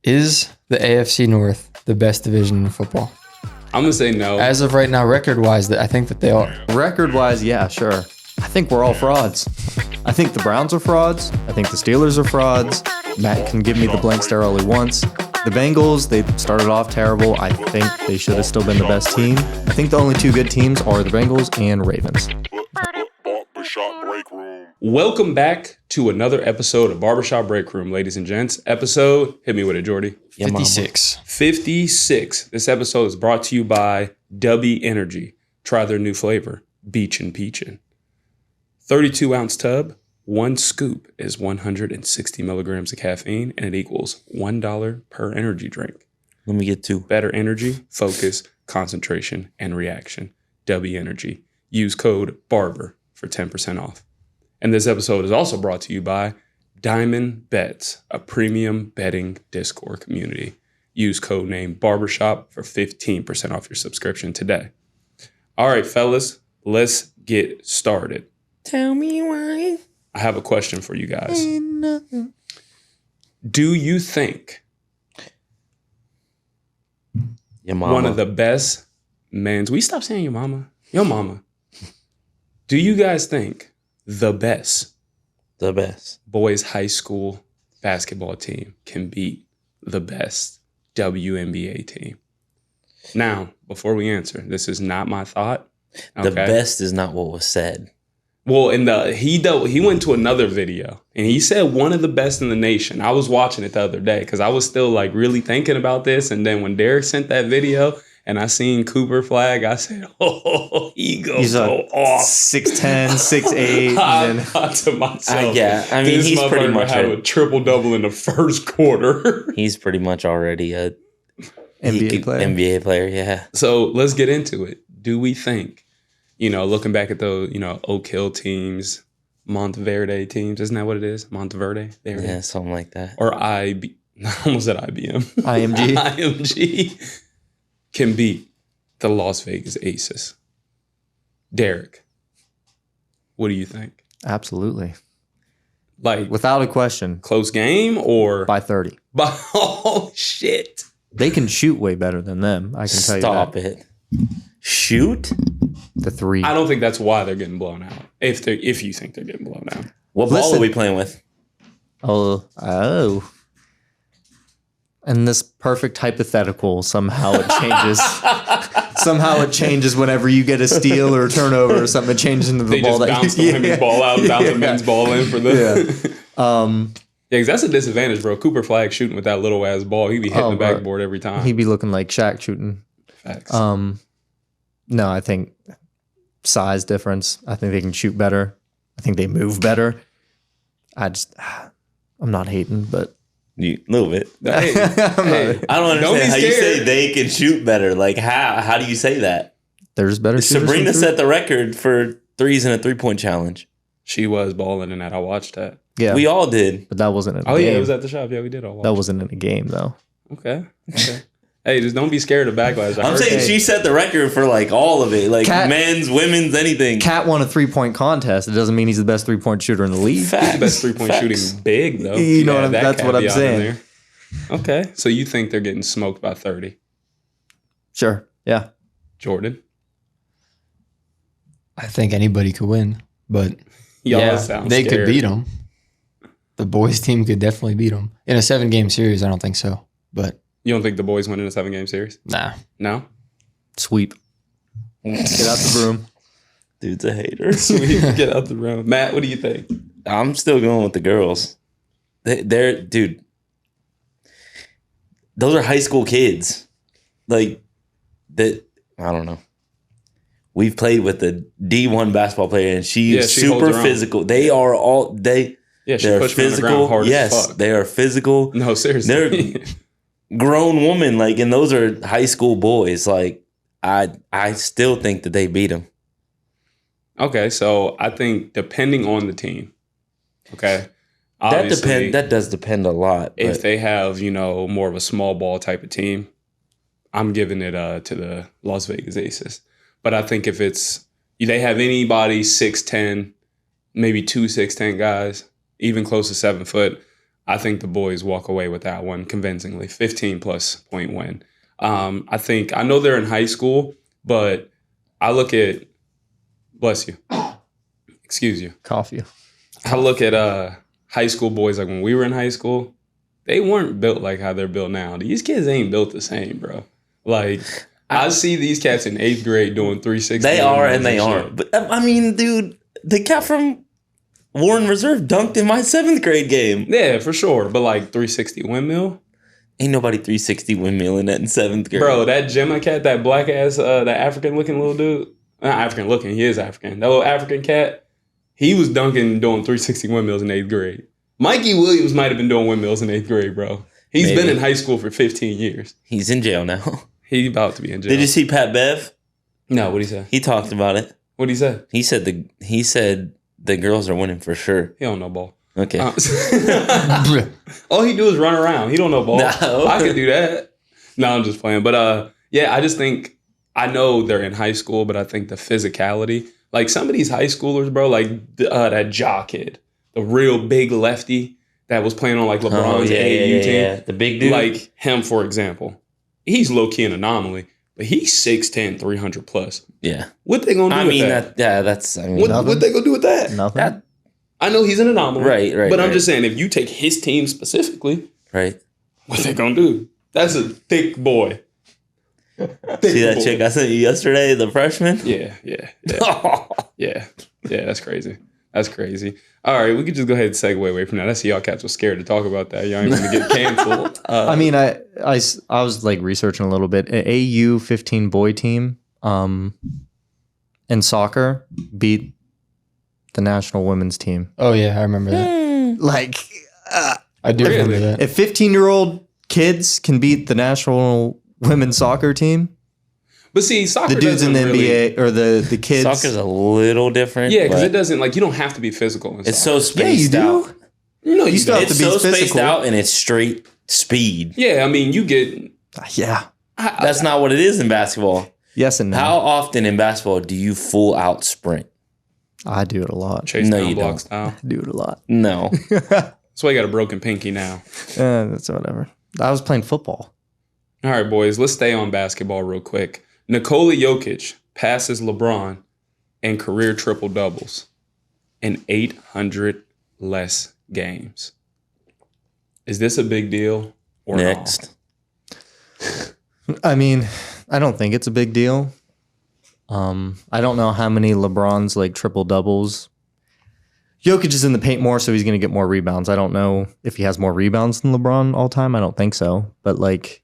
Is the AFC North the best division in football? I'm going to say no. As of right now, record-wise, I think that they are. Record-wise, yeah, sure. I think we're all frauds. I think the Browns are frauds. I think the Steelers are frauds. Matt can give me the blank stare all he wants. The Bengals, they started off terrible. I think they should have still been the best team. I think the only two good teams are the Bengals and Ravens. Barbershop Breakroom. Welcome back to another episode of Barbershop Breakroom, ladies and gents. Episode, hit me with it, Jordy. 56. 56. This episode is brought to you by W Energy. Try their new flavor, Beach and Peachin'. 32-ounce tub, one scoop is 160 milligrams of caffeine, and it equals $1 per energy drink. Let me get two. Better energy, focus, concentration, and reaction. W Energy. Use code BARBER for 10% off. And this episode is also brought to you by Diamond Bets, a premium betting Discord community. Use code name Barbershop for 15% off your subscription today. All right, fellas, let's get started. Tell me why. I have a question for you guys. Do you think Your mama. one of the best men's... Will you stop saying your mama? Your mama. Do you guys think the best boys high school basketball team can beat the best WNBA team? Now, before we answer, this is not my thought. The best is not what was said. Well, he went to another video and he said one of the best in the nation. I was watching it the other day because I was still like really thinking about this. And then when Derrick sent that video and I seen Cooper Flag, I said, "Oh, he's go off." 6'10", 6'8". I thought to myself, I mean, this he's pretty much have a triple-double in the first quarter. He's pretty much already a NBA player. Yeah. So let's get into it. Do we think, looking back at those, Oak Hill teams, Monteverde teams, isn't that what it is? Monteverde? Yeah, something like that. Or I almost said IBM. IMG. IMG can beat the Las Vegas Aces. Derrick, what do you think? Absolutely. Like, without a question. Close game or? By 30. Oh, shit. They can shoot way better than them, I can tell you that. Stop it. Shoot? The three. I don't think that's why they're getting blown out. If you think they're getting blown out. What ball are we playing with? Oh. And this perfect hypothetical, somehow it changes. Somehow it changes whenever you get a steal or a turnover or something. It changes into the ball. They just bounce the women's ball out and bounce the men's ball in for them. Yeah. Because that's a disadvantage, bro. Cooper Flag shooting with that little ass ball. He'd be hitting the backboard every time. He'd be looking like Shaq shooting. Facts. No, I think size difference. I think they can shoot better. I think they move better. I'm not hating, but A little bit. Hey, I don't understand how you say they can shoot better. Like, how do you say that? There's better shooters. Sabrina set the record for threes in a 3-point challenge. She was balling in that. I watched that. Yeah. We all did. But that wasn't in a game. Oh, yeah, it was at the shop. Yeah, we did all watch. That wasn't in a game, though. Okay. Hey, just don't be scared of backlash. I'm saying she set the record for, like, all of it. Like, men's, women's, anything. Cat won a 3-point contest. It doesn't mean he's the best 3-point shooter in the league. Facts. He's the best 3-point shooting big, though. You know that's what I'm saying. Okay. So you think they're getting smoked by 30? Sure. Yeah. Jordan? I think anybody could win, but They could beat them. The boys team could definitely beat them. In a 7-game series, I don't think so, but... You don't think the boys win in a 7-game series? Nah. No? Sweep. Get out the room. Dude's a hater. Sweep. Get out the room. Matt, what do you think? I'm still going with the girls. Dude, those are high school kids. Like, that, I don't know. We've played with a D1 basketball player, and she's super physical. They are all, they're physical. Hard yes, as fuck. they are physical. No, seriously. They're grown women, like, and those are high school boys. Like, I still think that they beat them. Okay, so I think depending on the team, okay, that does depend a lot. If they have, more of a small ball type of team, I'm giving it to the Las Vegas Aces. But I think if they have anybody 6'10", maybe 2 6'10" guys, even close to 7 foot, I think the boys walk away with that one convincingly. 15-plus point win. I know they're in high school, but I look at, bless you, excuse you. Coffee. I look at high school boys like when we were in high school, they weren't built like how they're built now. These kids ain't built the same, bro. Like, I see these cats in 8th grade doing 360. They are and they aren't. But I mean, dude, the cat from Warren Reserve dunked in my 7th grade game. Yeah, for sure. But like 360 windmill? Ain't nobody 360 windmilling that in 7th grade. Bro, that Gemma cat, that black ass, that African looking little dude. Not African looking, he is African. That little African cat, he was dunking doing 360 windmills in 8th grade. Mikey Williams might have been doing windmills in 8th grade, bro. He's been in high school for 15 years. He's in jail now. He's about to be in jail. Did you see Pat Bev? No, what'd he say? He talked about it. What'd he say? He said the girls are winning for sure. He don't know ball. Okay. All he do is run around. He don't know ball. No. I could do that. No, I'm just playing. But yeah, I just think, I know they're in high school, but I think the physicality, like some of these high schoolers, bro, like that Ja kid, the real big lefty that was playing on like LeBron's AAU team. Yeah. The big dude. Like him, for example. He's low-key an anomaly, but he's 6'10", 300 plus. Yeah. What they gonna do with that? That's What they gonna do with that? Nothing. I know he's an anomaly. Right. But I'm just saying, if you take his team specifically, right. what they gonna do? That's a thick boy. See that chick I sent you yesterday, the freshman? Yeah. Yeah, that's crazy. That's crazy. All right, we could just go ahead and segue away from that. I see y'all cats were scared to talk about that. Y'all ain't gonna get canceled. I mean, I was like researching a little bit. An AU 15 boy team in soccer beat the national women's team. Oh yeah, I remember that. Like, I do remember that. if 15-year-old kids can beat the national women's soccer team, but see, soccer the dudes in the NBA or the kids. Soccer's a little different. Yeah, because it doesn't, like, you don't have to be physical in it's soccer. so spaced out. No, you still have It's to be so physical. spaced out and it's straight speed. Yeah, I mean, you get... Yeah. That's not what it is in basketball. Yes and no. How often in basketball do you full out sprint? I do it a lot. Chase No, down you block don't. style. I do it a lot. No. That's why you got a broken pinky now. That's whatever. I was playing football. All right, boys, let's stay on basketball real quick. Nikola Jokic passes LeBron in career triple-doubles in 800 less games. Is this a big deal or Next. I mean, I don't think it's a big deal. I don't know how many LeBron's like triple doubles. Jokic is in the paint more, so he's going to get more rebounds. I don't know if he has more rebounds than LeBron all time. I don't think so. But like,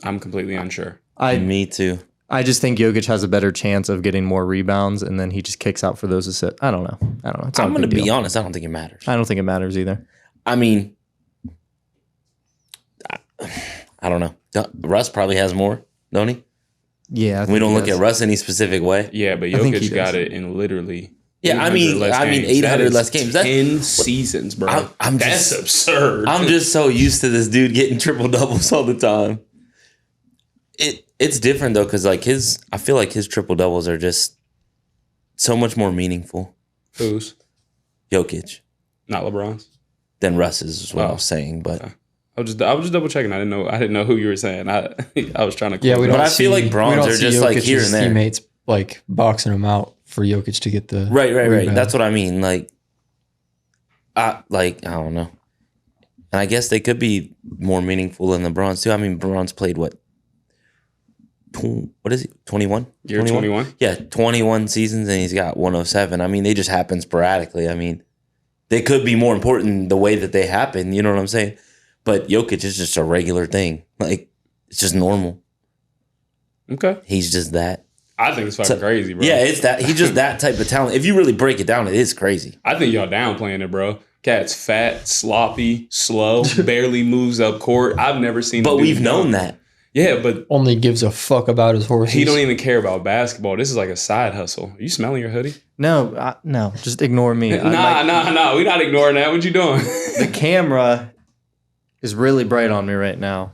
I'm completely unsure. Me too. I just think Jokic has a better chance of getting more rebounds, and then he just kicks out for those assists. I don't know. It's not I'm a going to big be deal. honest. I don't think it matters. I don't think it matters either. I mean, I don't know. Russ probably has more, don't he? Yeah, I think We don't he look does. at Russ any specific way. Yeah, but I think he Jokic got does. it in literally... Yeah, I 800 mean, less games. 800 That less is games. 10 seasons, bro. That's absurd. I'm just so used to this dude getting triple doubles all the time. It's different though, because like I feel like his triple doubles are just so much more meaningful. Who's? Jokic Not LeBron's? than Russ's is what I Oh. was saying, but I was just double checking. I didn't know who you were saying. I was trying to. Yeah, we close don't it. I feel like Bronze we don't are see just, like, Jokic's here and there. Teammates like boxing him out for Jokic to get the right. rebound. That's what I mean. I don't know, and I guess they could be more meaningful than the Bronze too. I mean, Bronze played what? What is it? 21? Year 21? Yeah, 21 seasons, and he's got 107. I mean, they just happen sporadically. I mean, they could be more important the way that they happen. You know what I'm saying? But Jokic is just a regular thing. Like, it's just normal. Okay. He's just that. I think it's fucking crazy, bro. Yeah, it's that. He's just that type of talent. If you really break it down, it is crazy. I think y'all downplaying it, bro. Cat's fat, sloppy, slow, barely moves up court. I've never seen. But a dude we've known dunk. that. Yeah, but only gives a fuck about his horses. he don't even care about basketball. This is like a side hustle. Are you smelling your hoodie? No, no, just ignore me. Nah. We're not ignoring that. What you doing? The camera is really bright on me right now,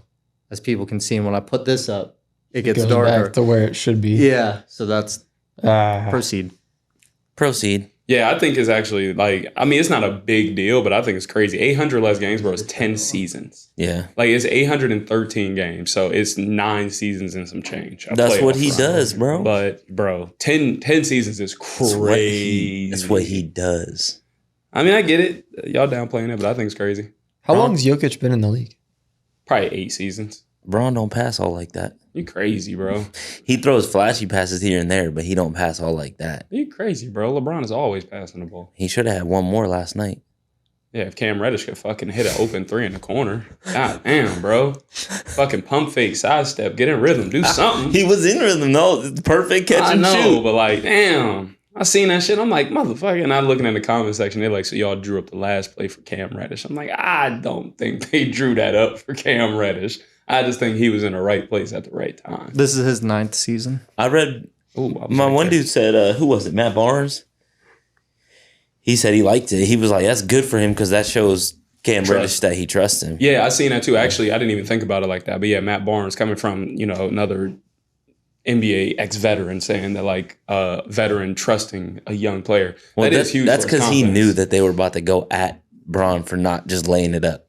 as people can see. And when I put this up, it gets goes darker. back to where it should be. Yeah, so that's proceed. Proceed. Yeah, I think it's actually like, I mean, it's not a big deal, but I think it's crazy. 800 less games, bro, is 10 seasons. Yeah. Like, it's 813 games, so it's 9 seasons and some change. That's what he does, bro. But, bro, 10 seasons is crazy. That's what he does. I mean, I get it. Y'all downplaying it, but I think it's crazy. How long has Jokic been in the league? Probably 8 seasons. Braun don't pass all like that. You crazy, bro. He throws flashy passes here and there, but he don't pass all like that. You crazy, bro. LeBron is always passing the ball. He should have had one more last night. Yeah, if Cam Reddish could fucking hit an open 3 in the corner. God damn, bro. Fucking pump fake, sidestep, get in rhythm, do something. He was in rhythm, though. It's perfect catch and shoot. But like, damn. I seen that shit. I'm like, motherfucker. And I'm looking in the comment section. They're like, so y'all drew up the last play for Cam Reddish. I'm like, I don't think they drew that up for Cam Reddish. I just think he was in the right place at the right time. This is his 9th season. I read, my one dude said, who was it, Matt Barnes? He said he liked it. He was like, that's good for him because that shows Cam Reddish that he trusts him. Yeah, I seen that too. Actually, I didn't even think about it like that. But yeah, Matt Barnes coming from, another NBA ex-veteran saying that like a veteran trusting a young player. Well, that is huge. That's because he knew that they were about to go at Braun for not just laying it up.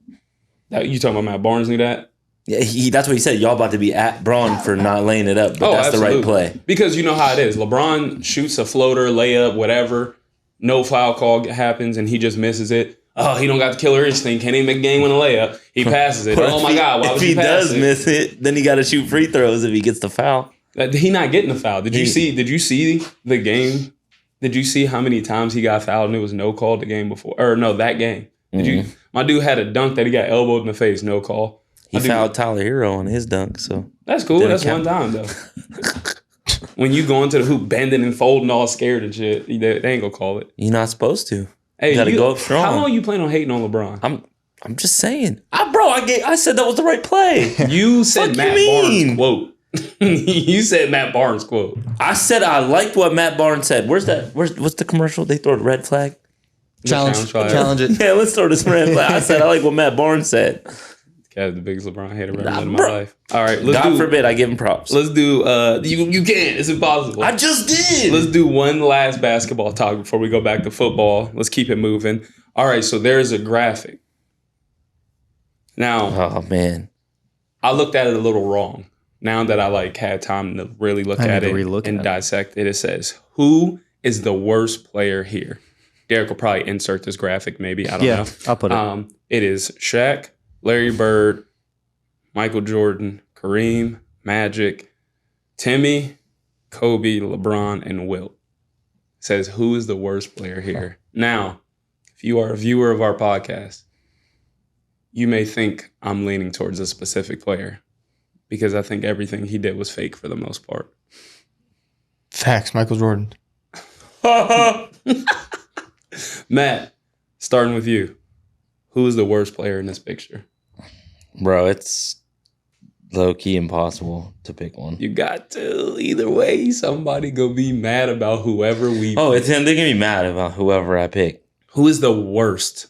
You talking about Matt Barnes knew that? Yeah, that's what he said. Y'all about to be at Braun for not laying it up, but that's absolutely the right play. Because you know how it is. LeBron shoots a floater, layup, whatever. No foul call happens, and he just misses it. Oh, he don't got the killer instinct. Can't even make a game win a layup. He passes it. Oh my God! Why would he pass it? If he does miss it, then he got to shoot free throws if he gets the foul. He not getting the foul. Did you see the game? Did you see how many times he got fouled and it was no call the game before? Or no, that game. My dude had a dunk that he got elbowed in the face, no call. He fouled Tyler Hero on his dunk, so that's cool. That's count. One time though. When you go into the hoop bending and folding all scared and shit, they ain't gonna call it. You're not supposed to. Hey, you gotta go up strong. How long you planning on hating on LeBron? I'm just saying. I said that was the right play. You said Matt Barnes quote. You said Matt Barnes quote. I said I liked what Matt Barnes said. What's the commercial? They throw a red flag. Challenge it. Yeah, let's throw this red flag. I said I like what Matt Barnes said. Guy's the biggest LeBron hater ever in my life. All right, God forbid I give him props. Let's do. You can't. It's impossible. I just did. Let's do one last basketball talk before we go back to football. Let's keep it moving. All right, so there's a graphic. Now, oh man, I looked at it a little wrong. Now that I had time to really look at it and dissect it, it says, "Who is the worst player here?" Derrick will probably insert this graphic. Maybe I don't know. I'll put it. It is Shaq, Larry Bird, Michael Jordan, Kareem, Magic, Timmy, Kobe, LeBron, and Wilt. It says, who is the worst player here? Now, if you are a viewer of our podcast, you may think I'm leaning towards a specific player because I think everything he did was fake for the most part. Facts, Michael Jordan. Matt, starting with you. Who is the worst player in this picture? Bro, it's low-key impossible to pick one. You got to. Either way, somebody go be mad about whoever we pick. It's him. They're going to be mad about whoever I pick. Who is the worst?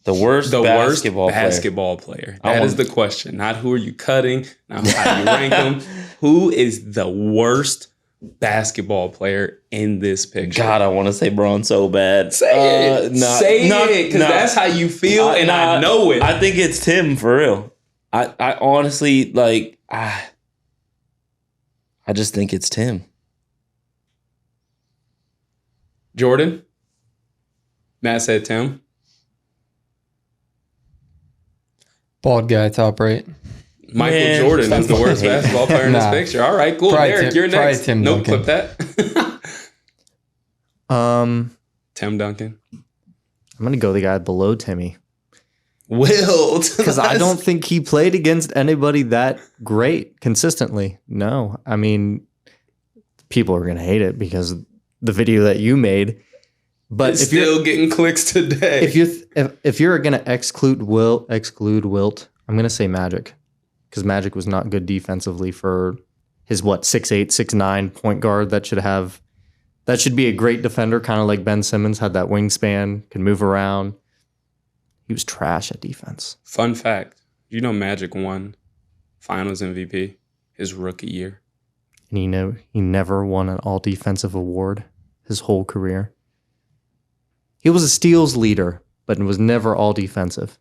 The worst basketball player. That is the question. Not who are you cutting, not how you rank them. Who is the worst basketball player in this picture? God, I want to say Braun so bad. Say it. Say it, because that's how you feel, and I know it. I think it's Tim, for real. I honestly, I just think it's Tim. Jordan? Matt said Tim. Bald guy, top right. Michael Jordan is the worst basketball player in this picture. All right, cool. Derrick, you're next. Nope, clip that. Tim Duncan. I'm going to go the guy below Timmy. Wilt. Because I don't think he played against anybody that great consistently. No. I mean, people are going to hate it because the video that you made. But it's still getting clicks today. If you're going to exclude Wilt, I'm going to say Magic. Because Magic was not good defensively for his 6'8", 6'9" point guard that should be a great defender, kind of like Ben Simmons, had that wingspan, can move around. He was trash at defense. Fun fact, Magic won Finals MVP his rookie year. And he never won an all defensive award his whole career. He was a steals leader, but it was never all defensive.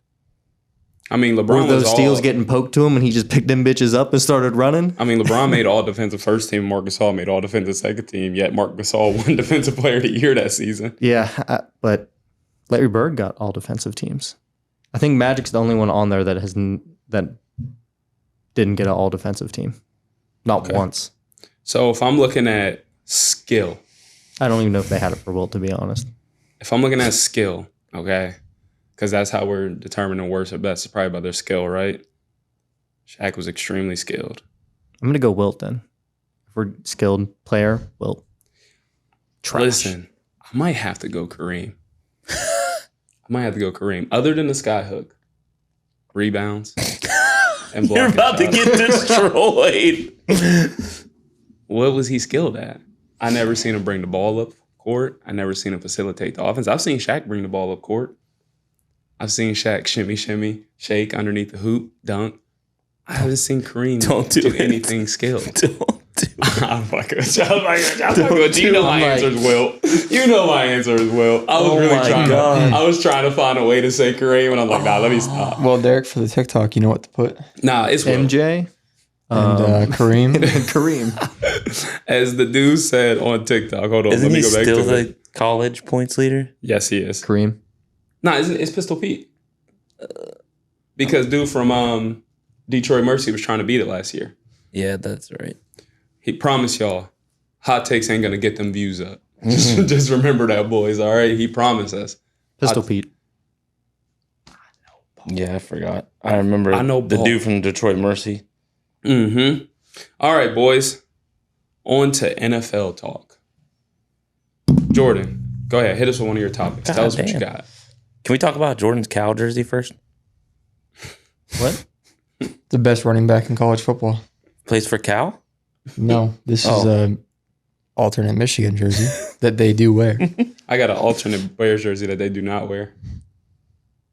I mean, Were LeBron those was steals all, getting poked to him and he just picked them bitches up and started running? I mean, LeBron made all defensive first team. Marc Gasol made all defensive second team. Yet Marc Gasol won defensive player of the year that season. Yeah, but Larry Bird got all defensive teams. I think Magic's the only one on there that that didn't get an all defensive team. Not once. So if I'm looking at skill, I don't even know if they had it for Wilt, to be honest. if I'm looking at skill, okay, because that's how we're determining worst or best. It's probably by their skill, right? Shaq was extremely skilled. I'm going to go Wilt then. If we're skilled player, Wilt. Trash. Listen, I might have to go Kareem. Other than the skyhook, rebounds, and You're blocking about to shots. get destroyed. What was he skilled at? I never seen him bring the ball up court. I never seen him facilitate the offense. I've seen Shaq bring the ball up court. I've seen Shaq shimmy, shake underneath the hoop, dunk. I haven't seen Kareem do anything skilled. Don't do it. I'm fucking with you. You know my answer is Will. You know my answer is Will. I was trying to find a way to say Kareem, and I'm like, nah, let me stop. Well, Derrick, for the TikTok, you know what to put. Nah, it's Will. MJ And Kareem. Kareem. As the dude said on TikTok, hold on, Isn't let me he go back still to it. the college points leader? Yes, he is. Kareem. Nah, it's Pistol Pete. Because dude from Detroit Mercy was trying to beat it last year. Yeah, that's right. He promised y'all, hot takes ain't gonna get them views up. Just remember that, boys. All right, he promised us. Pistol Pete. Yeah, I forgot. I remember I know the ball. dude from Detroit Mercy. Mm-hmm. All right, boys. On to NFL talk. Jordan, go ahead. Hit us with one of your topics. Tell us what you got. Can we talk about Jordan's Cal jersey first? What? The best running back in college football. Plays for Cal? No, this is a alternate Michigan jersey that they do wear. I got an alternate Bears jersey that they do not wear.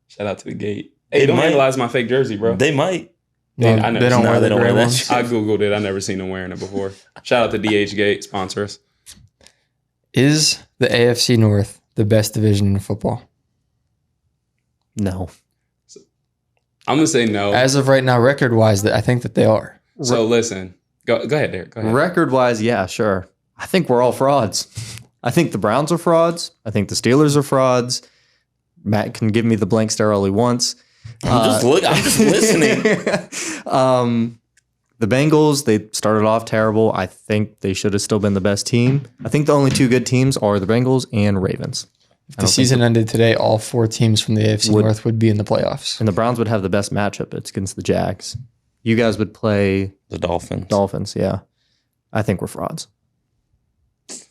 Shout out to the gate. Hey, They don't might. analyze my fake jersey, bro. They might. No, I never they don't seen- wear they the don't gray wear that ones. shit. I Googled it. I never seen them wearing it before. Shout out to DH Gate, sponsor us. Is the AFC North the best division in football? No. I'm going to say no. As of right now, record-wise, I think that they are. So listen. Go ahead, Derek. Go ahead. Record-wise, yeah, sure. I think we're all frauds. I think the Browns are frauds. I think the Steelers are frauds. Matt can give me the blank stare all he wants. I'm just listening. The Bengals, they started off terrible. I think they should have still been the best team. I think the only two good teams are the Bengals and Ravens. If the season ended today, all four teams from the AFC North would be in the playoffs. And the Browns would have the best matchup. It's against the Jags. You guys would play The Dolphins. Dolphins, yeah. I think we're frauds.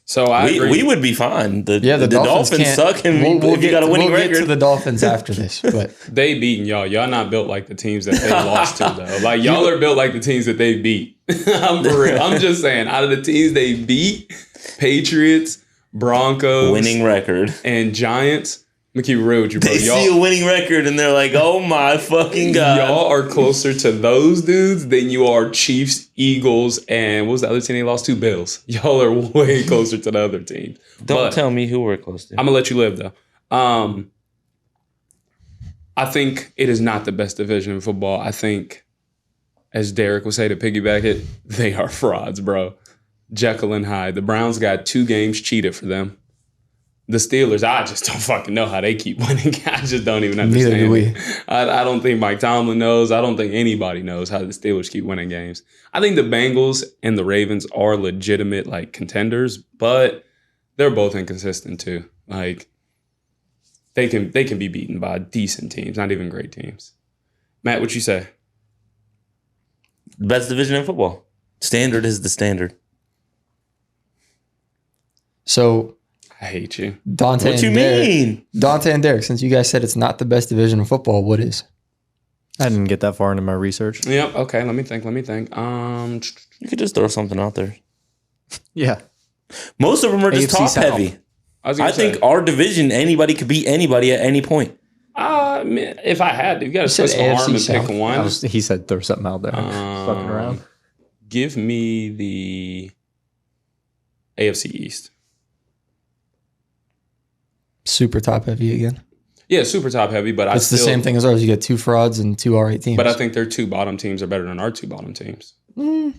So I agree. We would be fine. The Dolphins Dolphins can't- suck, and if you got a winning we'll record. get to the Dolphins after this, but They beating y'all. Y'all not built like the teams that they lost to, though. Like, y'all are built like the teams that they beat. I'm for real. I'm just saying, out of the teams they beat, Patriots, Broncos, winning record. and Giants, I'm going to keep it real with you, bro. They see a winning record, and they're like, oh my fucking God. Y'all are closer to those dudes than you are Chiefs, Eagles, and what was the other team they lost to? Bills. Y'all are way closer to the other team. Don't tell me who we're close to. I'm gonna let you live though. I think it is not the best division in football. I think, as Derek would say to piggyback it, they are frauds, bro. Jekyll and Hyde. The Browns got 2 games cheated for them. The Steelers, I just don't fucking know how they keep winning. I just don't even understand. Neither do we. I don't think Mike Tomlin knows. I don't think anybody knows how the Steelers keep winning games. I think the Bengals and the Ravens are legitimate like contenders, but they're both inconsistent too. Like they can be beaten by decent teams, not even great teams. Matt, what you say? Best division in football. Standard is the standard. so I hate you. Dontea What you and Derek, mean? Dontea and Derek, since you guys said it's not the best division in football, what is? I didn't get that far into my research. Yep. Okay. Let me think. You could just throw something out there. Yeah. Most of them are just AFC top South. heavy. I think our division, anybody could beat anybody at any point. man, if I had to, you got to said twist my arm and AFC pick one. He said throw something out there. Fucking around. Give me the AFC East. super top heavy again. Yeah, super top heavy, but It's the same thing as ours. You get 2 frauds and 2 R8 teams. But I think their 2 bottom teams are better than our 2 bottom teams. I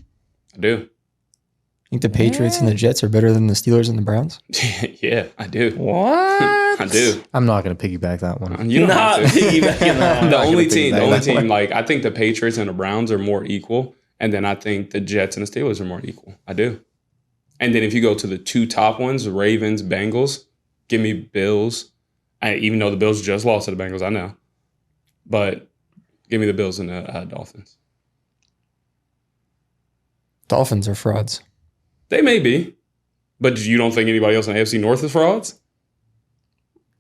do. I think the Patriots and the Jets are better than the Steelers and the Browns. Yeah, I do. What? I do. I'm not going to piggyback that one. You don't have to. piggybacking that. The only team, like, I think the Patriots and the Browns are more equal. And then I think the Jets and the Steelers are more equal. I do. And then if you go to the 2 top ones, the Ravens, Bengals, give me Bills. Even though the Bills just lost to the Bengals, I know. But give me the Bills and the Dolphins. Dolphins are frauds. They may be. But you don't think anybody else in the AFC North is frauds?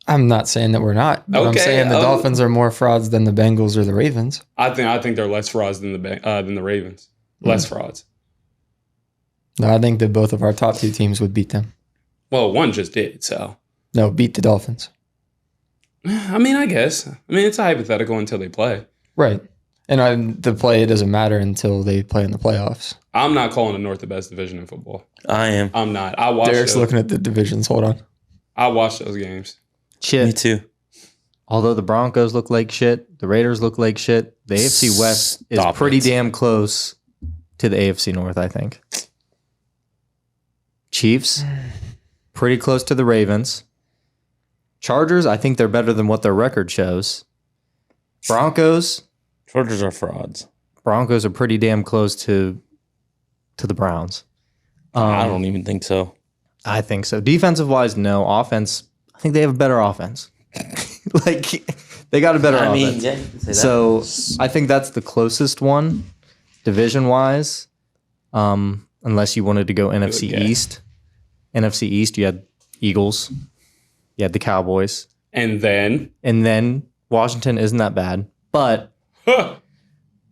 I'm not saying that we're not. But I'm saying the Dolphins are more frauds than the Bengals or the Ravens. I think they're less frauds than the Ravens. Less frauds. No, I think that both of our top 2 teams would beat them. Well, one just did, so. No, beat the Dolphins. I mean, I guess. I mean, it's a hypothetical until they play. Right. And the play, it doesn't matter until they play in the playoffs. I'm not calling the North the best division in football. I am. I'm not. I watched Derek's looking at the divisions. Hold on. I watched those games. Shit. Me too. Although the Broncos look like shit, the Raiders look like shit, the AFC West is Stop pretty it. damn close to the AFC North, I think. Chiefs, pretty close to the Ravens. Chargers, I think they're better than what their record shows. Broncos Chargers are frauds. are pretty damn close to the Browns. I don't even think so. I think so. Defensive wise, no. Offense, I think they have a better offense. Like, they got a better offense. I mean, yeah, you can say that. So I think that's the closest one, division wise. Unless you wanted to go NFC guess. East. NFC East, you had Eagles, you had the Cowboys, And then, Washington isn't that bad, but I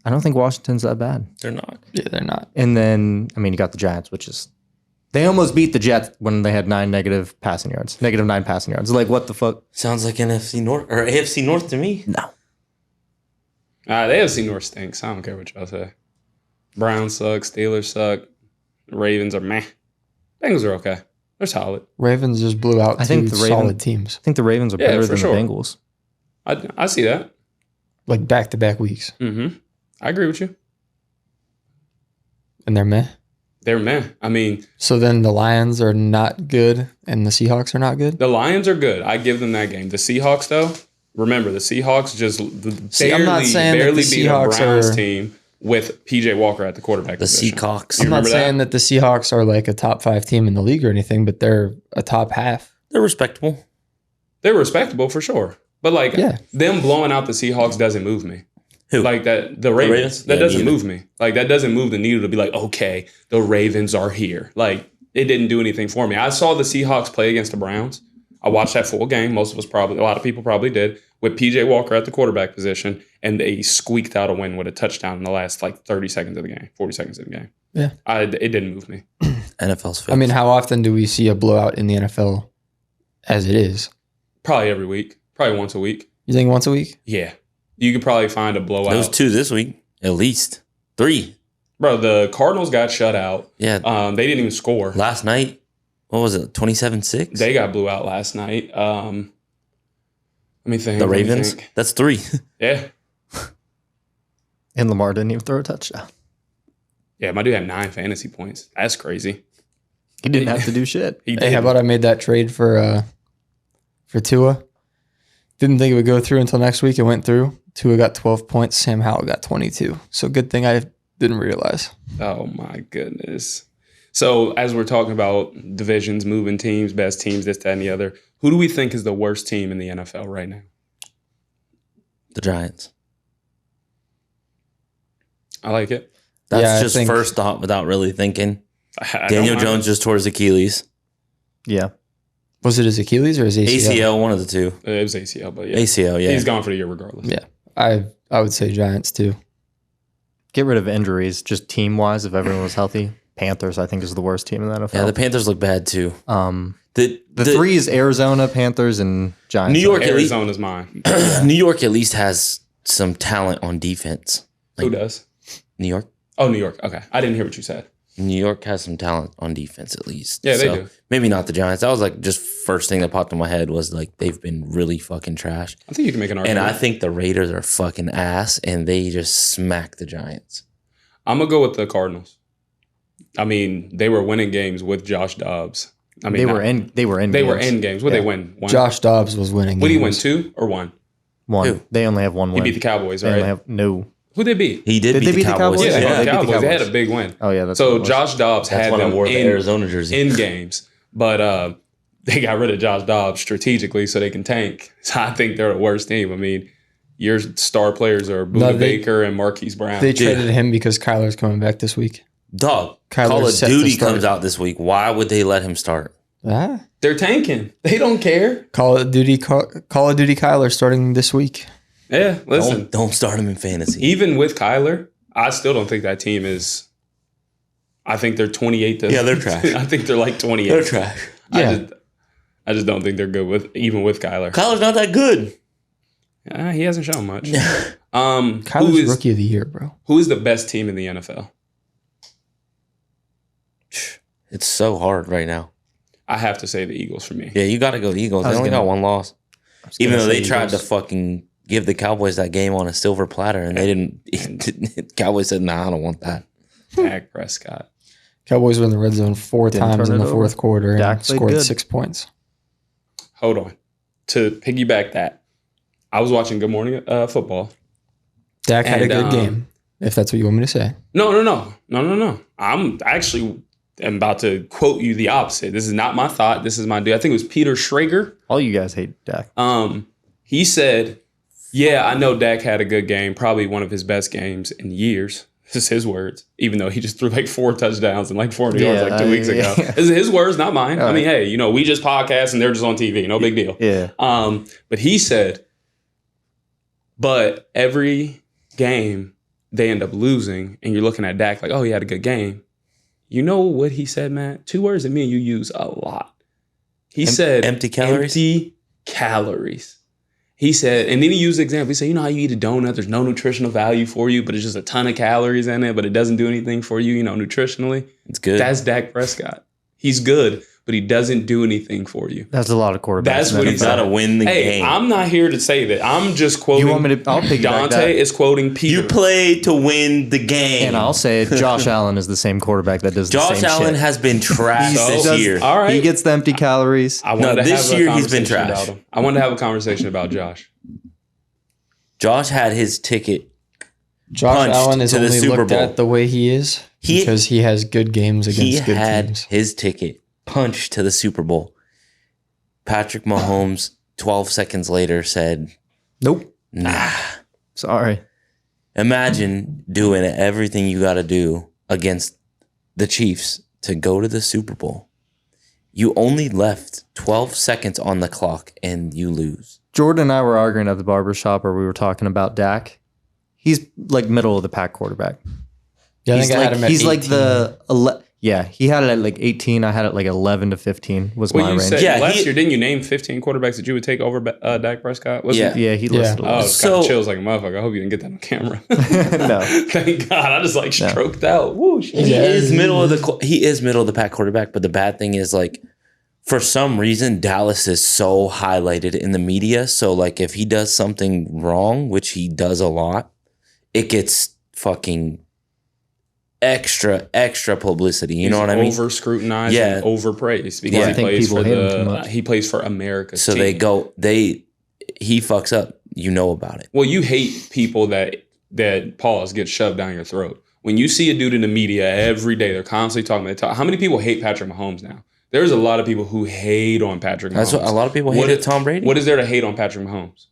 don't think Washington's that bad. they're not. Yeah, they're not. And then, I mean, you got the Giants, which is they almost beat the Jets when they had -9 passing yards. Like, what the fuck? Sounds like NFC North or AFC North to me. No. the AFC North stinks. I don't care what y'all say. Browns suck. Steelers suck. Ravens are meh. Bengals are okay. They're solid. Ravens just blew out I think 2 the Ravens- solid teams. I think the Ravens are Yeah, better for than sure. the Bengals. I see that. Like back-to-back weeks. Mm-hmm. I agree with you. And they're meh. They're meh. I mean, So then the Lions are not good and the Seahawks are not good? the Lions are good. I give them that game. The Seahawks, though, remember, the Seahawks just See, I'm not saying that barely the beat a Seahawks Browns are- team with P.J. Walker at the quarterback The position. Seahawks. I'm not remember saying that the Seahawks are like a top 5 team in the league or anything, but they're a top half. They're respectable. They're respectable for sure. But, like, Yeah. them blowing out the Seahawks doesn't move me. Who? Like that, the Ravens. Ravens? That Yeah, doesn't neither. move me. Like that doesn't move the needle to be like, okay, the Ravens are here. Like it didn't do anything for me. I saw the Seahawks play against the Browns. I watched that full game. A lot of people probably did, with PJ Walker at the quarterback position, and they squeaked out a win with a touchdown in the last like 30 seconds of the game, 40 seconds of the game. Yeah. It didn't move me. NFL's fixed. I mean, how often do we see a blowout in the NFL as it is? Probably every week. Probably once a week. You think once a week? Yeah. You could probably find a blowout. there was 2 this week, at least 3. Bro, the Cardinals got shut out. Yeah. They didn't even score. Last night, what was it? 27-6. They got blew out last night. Let me think. The let me Ravens. think. That's 3. Yeah. And Lamar didn't even throw a touchdown. Yeah, my dude had 9 fantasy points. That's crazy. He didn't have to do shit. He Hey, did. how about I made that trade for Tua? Didn't think it would go through until next week. It went through. Tua got 12 points. Sam Howell got 22. So good thing I didn't realize. Oh, my goodness. So as we're talking about divisions, moving teams, best teams, this, that, and the other, who do we think is the worst team in the NFL right now? The Giants. I like it. That's Yeah, I just think- first thought without really thinking. I Daniel don't mind Jones just tore his Achilles. Yeah. Was it his Achilles or his ACL? ACL, one of the 2. it. It was ACL, but yeah. ACL, yeah. He's gone for the year regardless. Yeah. I would say Giants too. Get rid of injuries, just team wise, if everyone was healthy. Panthers, I think, is the worst team in the NFL. Yeah, the Panthers look bad too. The 3 is Arizona, Panthers, and Giants. New York, Arizona's mine. New York at least has some talent on defense. Who does? New York. Oh, New York. Okay. I didn't hear what you said. New York has some talent on defense at least. Yeah, they do. Maybe not the Giants. That was like just first thing that popped in my head was like they've been really fucking trash. I think you can make an argument. And I think the Raiders are fucking ass, and they just smack the Giants. I'm gonna go with the Cardinals. I mean, they were winning games with Josh Dobbs. I mean, they were in games. What they win? One? Josh Dobbs was winning. What did he win? 2 or 1? 1. Who? They only have 1 win. He beat the Cowboys, right? No. Who they beat? He did beat the Cowboys. Yeah, they beat the beat Cowboys. the They had Cowboys. a big win. Oh yeah, that's So what it was. Josh Dobbs That's had when I them wore the in Arizona jersey. in games, but they got rid of Josh Dobbs strategically so they can tank. So I think they're the worst team. I mean, your star players are Buda Baker and Marquise Brown. They traded him because Kyler's coming back this week. Dog, Kyler's Call of set to Duty start. comes out this week. Why would they let him start? Ah, They're tanking. They don't care. Call of Duty Kyler starting this week. Yeah, listen. Don't start him in fantasy. Even with Kyler, I still don't think that team is. I think they're 28 to. Yeah, they're trash. I think they're like 28. They're trash. Yeah. I just don't think they're good with Kyler. Kyler's not that good. He hasn't shown much. Kyler's rookie of the year, bro. Who is the best team in the NFL? It's so hard right now. I have to say the Eagles for me. Yeah, you got to go Eagles. They only got 1 loss. Even though they tried to fucking give the Cowboys that game on a silver platter, and they didn't. Cowboys said, "Nah, I don't want that." Dak Prescott. Cowboys were in the red zone 4 times in the fourth quarter and Dak played scored good. 6 points. Hold on. To piggyback that, I was watching Good Morning Football. Dak had a And, good game, if that's what you want me to say. No. I'm actually about to quote you the opposite. This is not my thought. This is my dude. I think it was Peter Schrager. All you guys hate Dak. He said, yeah, I know Dak had a good game, probably one of his best games in years. This is his words, even though he just threw like 4 touchdowns and like 400 yards like 2 weeks ago. This is his words, not mine. I mean, hey, we just podcast and they're just on TV. No big deal. Yeah. But he said, but every game they end up losing and you're looking at Dak like, oh, he had a good game. You know what he said, Matt? 2 words that me and you use a lot. He said empty calories? Empty calories. He said, and then he used the example. He said, you know how you eat a donut, there's no nutritional value for you, but it's just a ton of calories in it, but it doesn't do anything for you, nutritionally. It's good. That's Dak Prescott. He's good, but he doesn't do anything for you. That's a lot of quarterbacks. That's what he's got to win the Hey, game. I'm not here to say that. I'm just quoting. You want me to? I'll piggyback Dontea that. is quoting Peter. You play to win the game. And I'll say it. Josh Allen is the same quarterback that does the Josh same Allen shit. has been trash So- this year. All right. He gets the empty calories. I wanted to this have a year he's been conversation trash. about him. I wanted to have a conversation about Josh. Josh had his ticket. Josh Punched Allen is to the only Super looked Bowl. at the way he is because he has good games He against good had teams. his ticket punched to the Super Bowl. Patrick Mahomes, 12 seconds later, said, Nope. nah. Sorry. Imagine doing everything you got to do against the Chiefs to go to the Super Bowl. You only left 12 seconds on the clock and you lose. Jordan and I were arguing at the barbershop where we were talking about Dak. He's like middle of the pack quarterback. Yeah, I He's think I had him at he's 18. like the he had it at like 18. I had it like 11 to 15 was my Well, you range. said Yeah, last year, didn't you name 15 quarterbacks that you would take over Dak Prescott? Yeah. Yeah, he listed Oh, a it's kind of So- chills like a motherfucker. I hope you didn't get that on camera. No. Thank God. I just like stroked out. Woo, shit. He is middle of the pack quarterback, but the bad thing is like for some reason Dallas is so highlighted in the media. So like if he does something wrong, which he does a lot, it gets fucking extra publicity. You know what I mean? Over scrutinized Yeah. and overpraised because Yeah. I he think plays people for hate him too much. he plays for America's So team. he fucks up. You know about it. Well, you hate people that pause get shoved down your throat. When you see a dude in the media every day, they're constantly talking. How many people hate Patrick Mahomes now? There's a lot of people who hate on Patrick Mahomes. That's what a lot of people What hated is- Tom Brady. What is there to hate on Patrick Mahomes?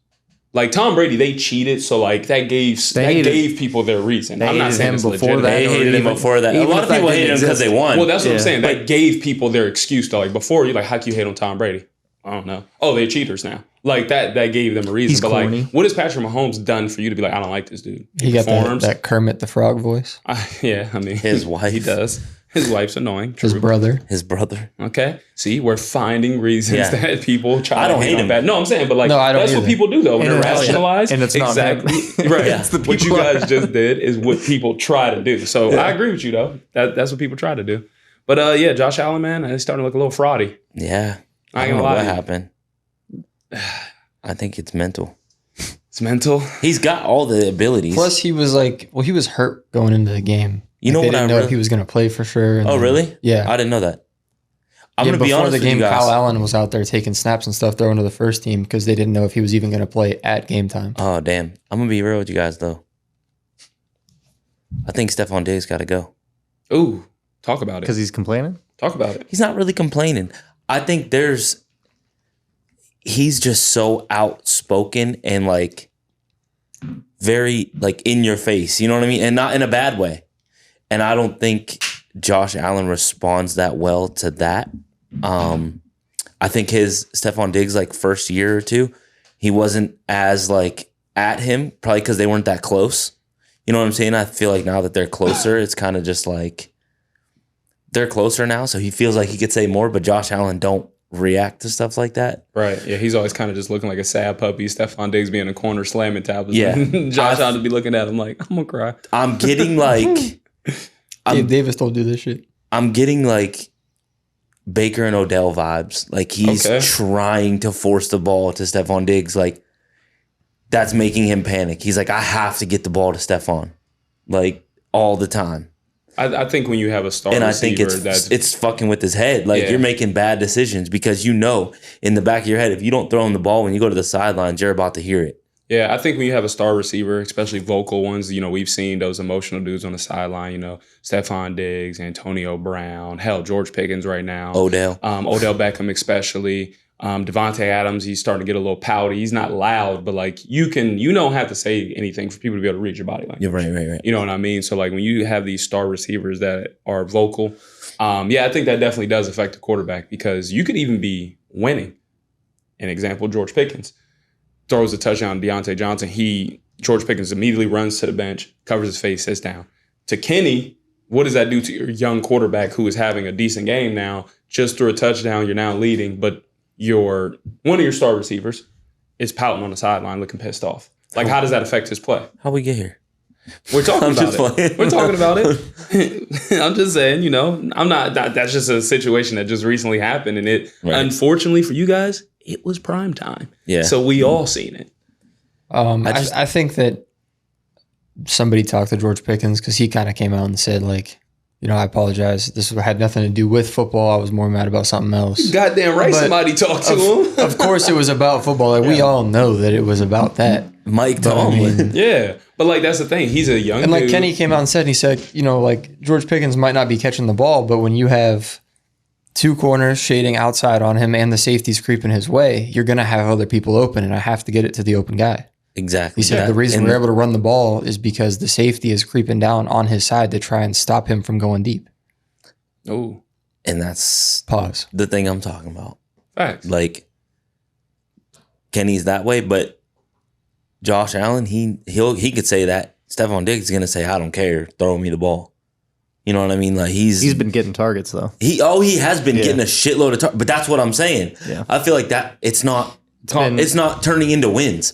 Like Tom Brady, they cheated, so like that gave people their reason. They I'm not hated saying him it's before legitimate. that. They hated him before that. A even lot if of that people didn't hated him because exist. they won. Well, that's what I'm Yeah. saying. That gave people their excuse to like before you like how can you hate on Tom Brady? I don't know. Oh, they're cheaters now. Like that gave them a reason. He's but corny. like, what has Patrick Mahomes done for you to be like, I don't like this dude? He got performs. that Kermit the Frog voice. Yeah, I mean, His wife. He does. His wife's annoying. His True. brother. His brother. Okay. See, we're finding reasons Yeah. that people try I to don't hate hate on him. bad. No, I'm saying, but like No, I don't that's what either. people do though. When And they're it's- rationalized. and it's not him. exactly right. Yeah. It's the What you people- guys just did is what people try to do. So I agree with you though. That's what people try to do. But yeah, Josh Allen, man, he's starting to look a little fraudy. Yeah. I don't know what happened. I think it's mental. It's mental. He's got all the abilities. Plus, he was he was hurt going into the game. You know they what? Didn't know if he was going to play for sure. Oh, really? Yeah, I didn't know that. I'm going to be honest with you guys. Before the game, Kyle Allen was out there taking snaps and stuff, throwing to the first team because they didn't know if he was even going to play at game time. Oh, damn. I'm going to be real with you guys, though. I think Stefon Diggs got to go. Ooh, talk about it. Because he's complaining? Talk about it. He's not really complaining. I think he's just so outspoken and very in your face. You know what I mean? And not in a bad way. And I don't think Josh Allen responds that well to that. I think his Stefon Diggs first year or two, he wasn't as at him, probably because they weren't that close. You know what I'm saying? I feel like now that they're closer, it's kind of just they're closer now, so he feels like he could say more, but Josh Allen don't react to stuff like that. Right. Yeah, he's always kind of just looking like a sad puppy. Stefon Diggs be in a corner slamming tablets. Yeah. Josh Allen would be looking at him like, I'm going to cry. I'm getting Dave Davis don't do this shit. I'm getting Baker and Odell vibes. He's trying to force the ball to Stefon Diggs. That's making him panic. He's I have to get the ball to Stefon. All the time. I think when you have a star and receiver, I think it's fucking with his head. You're making bad decisions because in the back of your head, if you don't throw him the ball when you go to the sidelines, you're about to hear it. Yeah, I think when you have a star receiver, especially vocal ones, we've seen those emotional dudes on the sideline, Stefon Diggs, Antonio Brown, hell, George Pickens right now. Odell Beckham especially. Devontae Adams, he's starting to get a little pouty. He's not loud, but you don't have to say anything for people to be able to read your body language. You're right. You know what I mean? So when you have these star receivers that are vocal, I think that definitely does affect the quarterback because you could even be winning. An example, George Pickens throws a touchdown to Deontay Johnson. George Pickens immediately runs to the bench, covers his face, sits down. To Kenny, what does that do to your young quarterback who is having a decent game now? Just threw a touchdown, you're now leading, but one of your star receivers is pouting on the sideline looking pissed off. How does that affect his play? How'd we get here? We're talking about it. We're talking about it. I'm just saying, I'm not, that's just a situation that just recently happened. And unfortunately for you guys, it was prime time. Yeah. So we all seen it. I think that somebody talked to George Pickens because he kind of came out and said I apologize. This had nothing to do with football. I was more mad about something else. Goddamn right, somebody talked to him. Of course, it was about football. We all know that it was about that. Mike Tomlin. Yeah, but that's the thing. He's a young and dude. Kenny came out and said, George Pickens might not be catching the ball, but when you have two corners shading outside on him and the safety's creeping his way, you're going to have other people open, and I have to get it to the open guy. Exactly. He said the reason we're able to run the ball is because the safety is creeping down on his side to try and stop him from going deep. Oh. And that's pause. The thing I'm talking about. Facts. Kenny's that way, but Josh Allen, he could say that. Stefon Diggs is gonna say, I don't care, throw me the ball. You know what I mean? He's been getting targets though. He has been getting a shitload of targets. But that's what I'm saying. Yeah. I feel like that it's not turning into wins.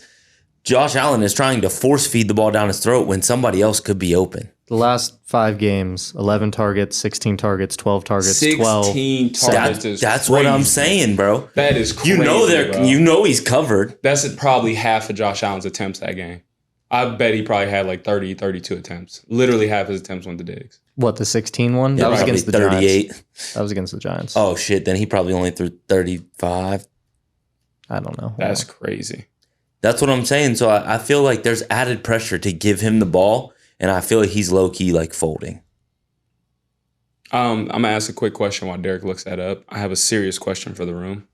Josh Allen is trying to force feed the ball down his throat when somebody else could be open. The last 5 games, 11 targets, 16 targets, 12 targets, 16 targets. That's what I'm saying, bro. That is crazy, bro. He's covered. That's probably half of Josh Allen's attempts that game. I bet he probably had 30, 32 attempts. Literally half his attempts went to Diggs. What, the 16 one? Yeah, that was against the 38. Giants. That was against the Giants. Oh, shit. Then he probably only threw 35. I don't know. That's crazy. That's what I'm saying. So I feel like there's added pressure to give him the ball, and I feel like he's low-key folding. I'm going to ask a quick question while Derrick looks that up. I have a serious question for the room.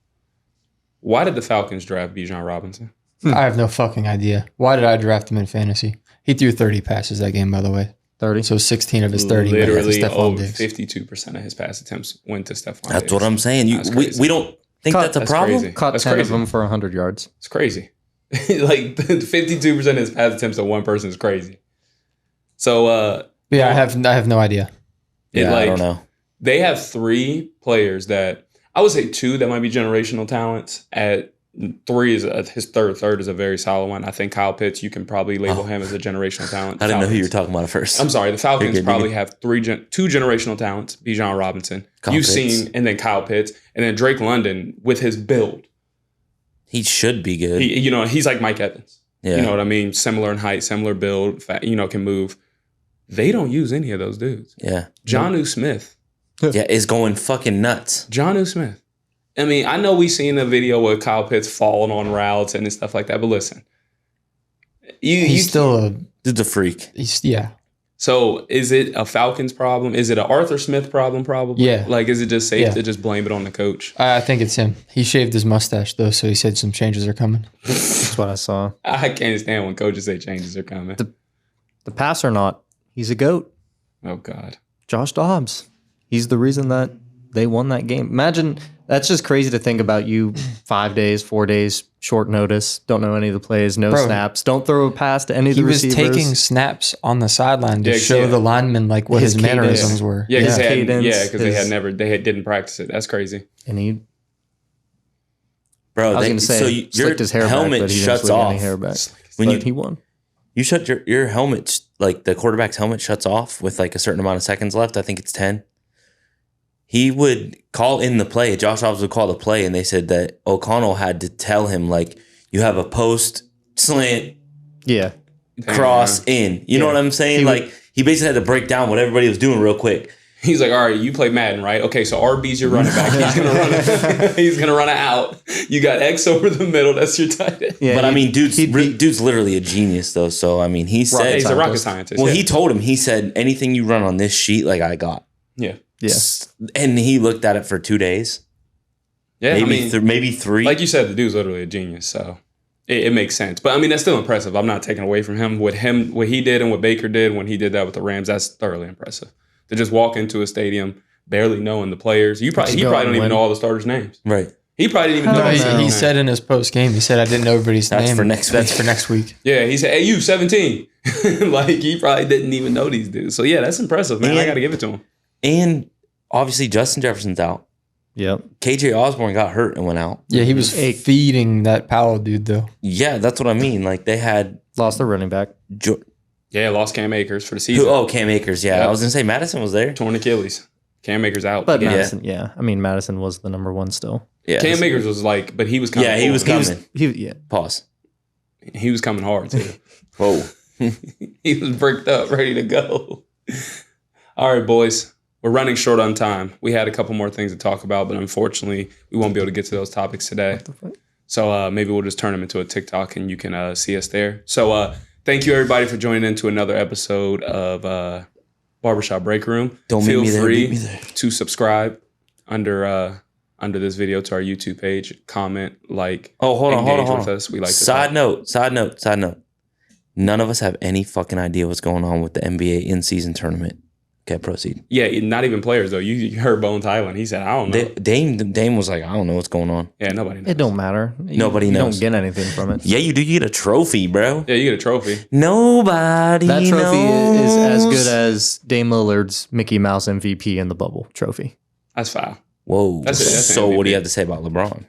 Why did the Falcons draft Bijan Robinson? I have no fucking idea. Why did I draft him in fantasy? He threw 30 passes that game, by the way. 30? So 16 of his 30 literally went to Stefon Diggs. 52% of his pass attempts went to Stefon Diggs. That's what I'm saying. We don't think that's a problem? Crazy. Caught 10 of them for 100 yards. It's crazy. 52% of his pass attempts to one person is crazy. So I have no idea. I don't know. They have 3 players that I would say 2 that might be generational talents at 3 is his third is a very solid one. I think Kyle Pitts, you can probably label him as a generational talent. I didn't know who you were talking about at first. I'm sorry. The Falcons probably have 2 generational talents. Bijan Robinson. You've seen, and then Kyle Pitts, and then Drake London with his build. He should be good. He's like Mike Evans. Yeah. You know what I mean? Similar in height, similar build, can move. They don't use any of those dudes. Yeah. Jonnu Smith. Yeah, is going fucking nuts. Jonnu Smith. I mean, I know we seen a video with Kyle Pitts falling on routes and stuff like that, but listen. He's still a freak. Yeah. So is it a Falcons problem? Is it an Arthur Smith problem probably? Yeah. Like, is it just safe to just blame it on the coach? I think it's him. He shaved his mustache, though, so he said some changes are coming. That's what I saw. I can't stand when coaches say changes are coming. The pass or not, he's a GOAT. Oh, God. Josh Dobbs. He's the reason that they won that game. Imagine, that's just crazy to think about. You 5 days, 4 days, short notice, don't know any of the plays, no snaps, don't throw a pass to any of the receivers. He was taking snaps on the sideline to show the linemen like what his mannerisms were. Yeah, because they didn't practice it. That's crazy. And he, bro, I was going to say, slicked his hair helmet back, but he shuts didn't off any hair back. when he won. You shut your helmet, like the quarterback's helmet shuts off with like a certain amount of seconds left. I think it's 10. He would call in the play. Josh Dobbs would call the play, and they said that O'Connell had to tell him, like, you have a post, slant, cross, in. You know what I'm saying? He basically had to break down what everybody was doing real quick. He's like, all right, you play Madden, right? Okay, so RB's your running back. He's gonna run it. He's gonna run it out. You got X over the middle. That's your tight end. Yeah, but I mean, dude's literally a genius, though. So I mean, he said he's a rocket scientist. Well, he told him. He said, anything you run on this sheet, like I got. Yeah. Yeah. And he looked at it for 2 days. Yeah, maybe 3. Like you said, the dude's literally a genius, so it makes sense. But I mean, that's still impressive. I'm not taking away from him. What he did and what Baker did when he did that with the Rams, that's thoroughly impressive. To just walk into a stadium barely knowing the players. He probably don't even know all the starters' names. Right. He probably didn't even know. He said in his post game, he said, I didn't know everybody's name. That's for next week. Yeah, he said, hey, you 17. Like, he probably didn't even know these dudes. So yeah, that's impressive, man. I got to give it to him. And obviously, Justin Jefferson's out. Yep. KJ Osborne got hurt and went out. Yeah, he was feeding that Powell dude, though. Yeah, that's what I mean. Like, they had... Lost their running back. Lost Cam Akers for the season. Cam Akers, yeah. I was going to say Madison was there. Torn Achilles. Cam Akers out. But Madison, I mean, Madison was the number one still. Yeah. Cam Akers was like, but he was coming. Yeah, he was coming. Pause. He was coming hard, too. Whoa. He was bricked up, ready to go. All right, boys. We're running short on time. We had a couple more things to talk about, but unfortunately, we won't be able to get to those topics today. So maybe we'll just turn them into a TikTok and you can see us there. So thank you, everybody, for joining into another episode of Barbershop Breakroom. Feel free to subscribe under this video to our YouTube page. Comment, like, hold on. with us. We like to Side note. None of us have any fucking idea what's going on with the NBA in-season tournament. Okay, proceed. Yeah, not even players, though. You heard Bones Highland. He said, I don't know. Dame was like, I don't know what's going on. Yeah, nobody knows. It don't matter. Nobody knows. You don't get anything from it. Yeah, you do. You get a trophy, bro. Yeah, you get a trophy. Nobody That trophy knows. is as good as Dame Lillard's Mickey Mouse MVP in the bubble trophy. That's foul. Whoa. That's so what do you have to say about LeBron?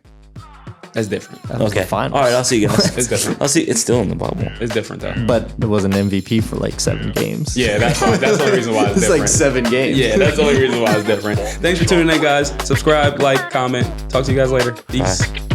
That's different. That was Okay. the finals. All right, I'll see you guys. It's different. I'll see. It's still in the bubble. It's different, though. But it was an MVP for like 7 games. Yeah, that's the only reason why it's different. like 7 games. Yeah, that's the only reason why it's different. Thanks for tuning in, guys. Subscribe, like, comment. Talk to you guys later. Peace. Bye.